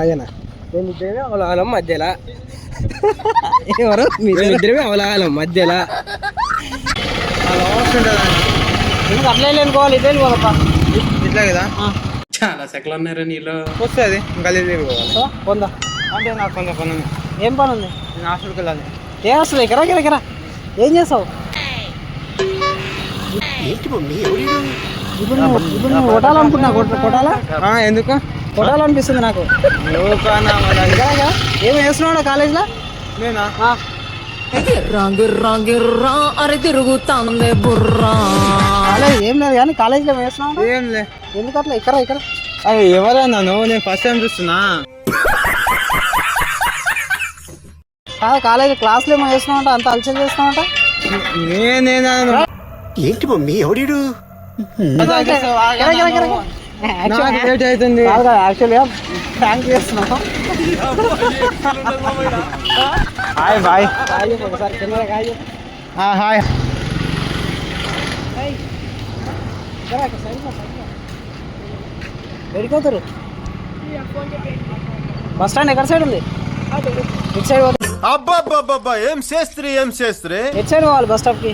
ఆగనా మేమిద్దరమే అవలాలం మధ్యలో ఎవరు మేమిద్దరమే అవలాలం మధ్యలో ఎందుకు అట్లా వెళ్ళుకోవాలి ఇదే వెళ్ళిపోదప్ప ఇట్లా కదా చాలా సెకలు ఉన్నారా నీలో వస్తుంది గలీజ్ పొందా అంటే నాకు కొంత పని ఉంది. ఏం పని ఉంది? నేను హాస్టల్కి వెళ్ళాలి. ఏ అసలు ఎకరా ఏం చేస్తావు ఇప్పుడు నువ్వు కొట్టాలనుకుంటున్నా కొట్టాలా ఎందుకు కొట్టాలనిపిస్తుంది నాకు ఏమి వేస్తున్నావు కాలేజ్లో నేనా అరే తిరుగుతాందే బుర్రా కాలేజ్ ఏం లేదు కానీ కాలేజ్లో వేస్తున్నావు ఏం లే ఎందుకు అట్లా ఇక్కడ అది ఎవరన్నా నేను ఫస్ట్ టైం చూస్తున్నా. కాదు కాలేజ్ క్లాస్లో ఏమో వేస్తున్నావు అంత అలచల్ చేస్తున్నావు నేనేనా ఏంటి మమ్మీ ఎవడీడు లేట్ అవుతుంది. యాక్చువల్గా థ్యాంక్ చేస్తున్నావు హాయ్ బాయ్ ఒకసారి కెమెరా హాయ్ హాయ్ ఎడిపోతారు బస్ స్టాండ్ ఎక్కడ సైడ్ ఉంది ఇటు సైడ్ అబ్బా ఏం చేస్త్రీ ఎటు సైడ్ పోవాలి బస్ స్టాప్ కి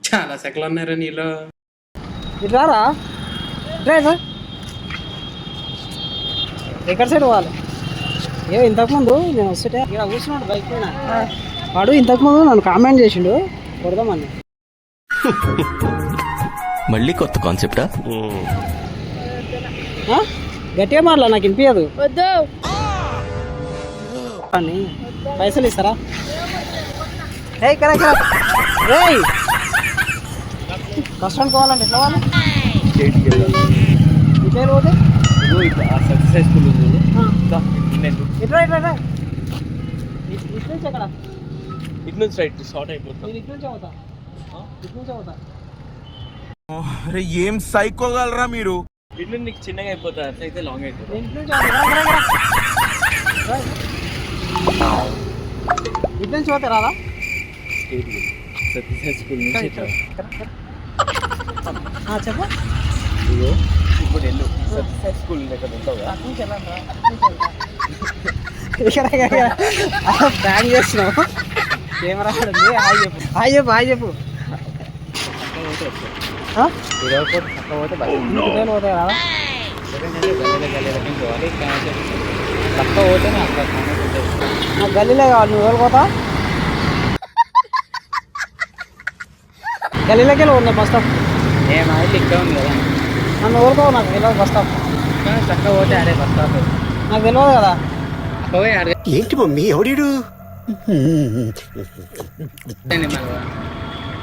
చాలా సెకలు ఉన్నారా నీలో ఇటు రారా డ్రైవర్ ఎక్కడ సైడ్ పోవాలి ఇంతకుముందు నేను వస్తుంటే ఇక్కడ కూర్చున్నాడు బైక్ పైన వాడు ఇంతకుముందు నన్ను కామెంట్ చేసిండు కొడదామని మళ్ళీ కొత్త కాన్సెప్టా గట్టిగా మాట్లా నాకు వినిపించదు అని పైసలు ఇస్తారా ఇక్కడ బస్ స్టాండ్ పోవాలంటే ఎట్లా పోవాలి ఇట్లా పోతే ఇట్లా ఇటు నుంచి ఎక్కడ ఇటు నుంచి రైట్ షార్ట్ అయిపోతుంది. నేను ఇటు నుంచి అవుతా అరే ఏం సైకోగలరా మీరు. ఇటు నుంచి నీకు చిన్నగా అయిపోతుంది అట్లయితే లాంగ్ అయిపోతుంది. ఇటు నుంచి పోతే రాదా సత్యసాయి స్కూల్ నుంచి చెప్పు ఇప్పుడు వెళ్ళు సత్యసాయి స్కూల్ దగ్గర ఉంటావు కదా బ్యాన్ చేస్తున్నావు కెమెరా హాయ్ చెప్పు గల్లీలో కావాలి నువ్వు వెళ్ళిపోతా గల్లీలోకి వెళ్ళి ఉన్నాయి బస్ స్టాప్ ఏమైతే ఇక్కడ ఉంది కదా నన్ను ఊరుకోవు నాకు తెలియదు బస్ స్టాప్ చక్కగా పోతే అదే బస్ స్టాప్ నాకు తెలియదు కదా ఏంటి మమ్మీ ఎవడీడు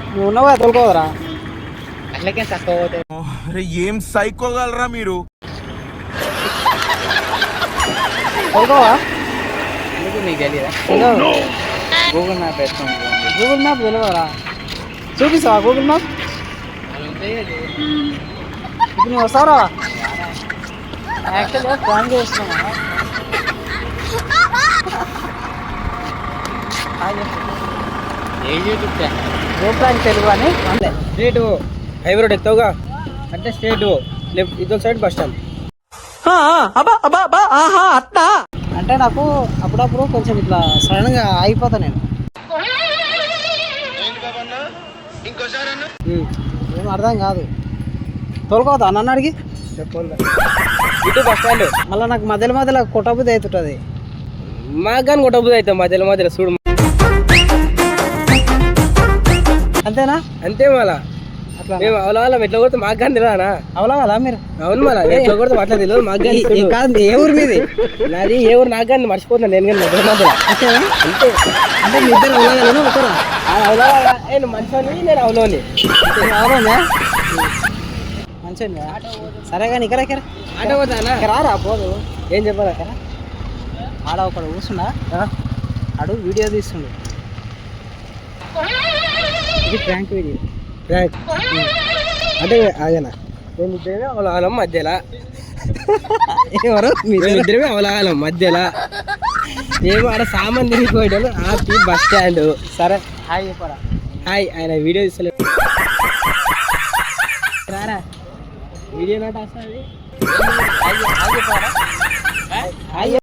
నువ్వు ఉన్నావు కదా తోలుకోవరా అట్లకే చక్కగా పోతే అరే ఏం సైకోగలరా మీరు. తోలుకోవా ఎందుకు నీకు తెలియదా తెలియదు గూగుల్ మ్యాప్ వేసుకోండి. గూగుల్ మ్యాప్ తెలియదురా చూపిస్తావా గూగుల్ మ్యాప్ ఇప్పుడు నువ్వు వస్తారా యాక్చువల్గా ప్లాన్ చేస్తున్నా ఏ యూట్యూబ్ ఛానల్ గోప్రాంక్ తెలుగు అని అంతే స్ట్రేట్ హైవే రోడ్ ఎక్కువగా అంటే స్ట్రేట్ లెఫ్ట్ ఇదో సైడ్ బస్ స్టాండ్. అంటే నాకు అప్పుడప్పుడు కొంచెం ఇట్లా సడన్గా ఆగిపోతా నేను ఏం అర్థం కాదు తోలుకోవద్దా నన్ను అడిగి ఇటు బస్ స్టాండ్ మళ్ళీ నాకు మధ్యలో కొట్టబుద్ధి అవుతుంటుంది మాకు కానీ కొట్టబుద్ధి అవుతాం మధ్యలో చూడు అంతేనా అంతే మళ్ళా అట్లా మేము అవలాలం ఎట్లా కొడితే మాకు కానీ తెలియదా అవలా కదా మీరు అవును మళ్ళా ఎట్లా కొడితే అట్లా తెలియదు మాకు కానీ కాదు ఏ ఊరు మీది నాది ఏ ఊరు నాకు కానీ మర్చిపోతున్నాను నేను కానీ అంతేనా అంతే అంటే మీ ఇద్దరు అవలాగలను ఒకరా నేను మంచోని నేను అవలోని అవునా మంచిగా సరే కానీ ఇక్కడ ఆటో పోతానా రారా పోదు ఏం చెప్పాలి అక్కడ ఆడ ఒకడు కూర్చున్నా ఆడు వీడియో తీస్తుండు ఇది ప్రాంక్ వీడియో అంటే ఆగనా మేమిద్దరమే అవలాలం మధ్యలో ఎవరు మేమిద్దరమే అవలాలం మధ్యలో ఏమో ఆడ సామాన్ తిరిగిపోయాడు ఆపి బస్ స్టాండ్. సరే హాయ్ చెప్పరా హాయ్ ఆయన వీడియో తీస్తలేదు రారా వీడియో నాట వస్తుంది ఆగు, ఆగు.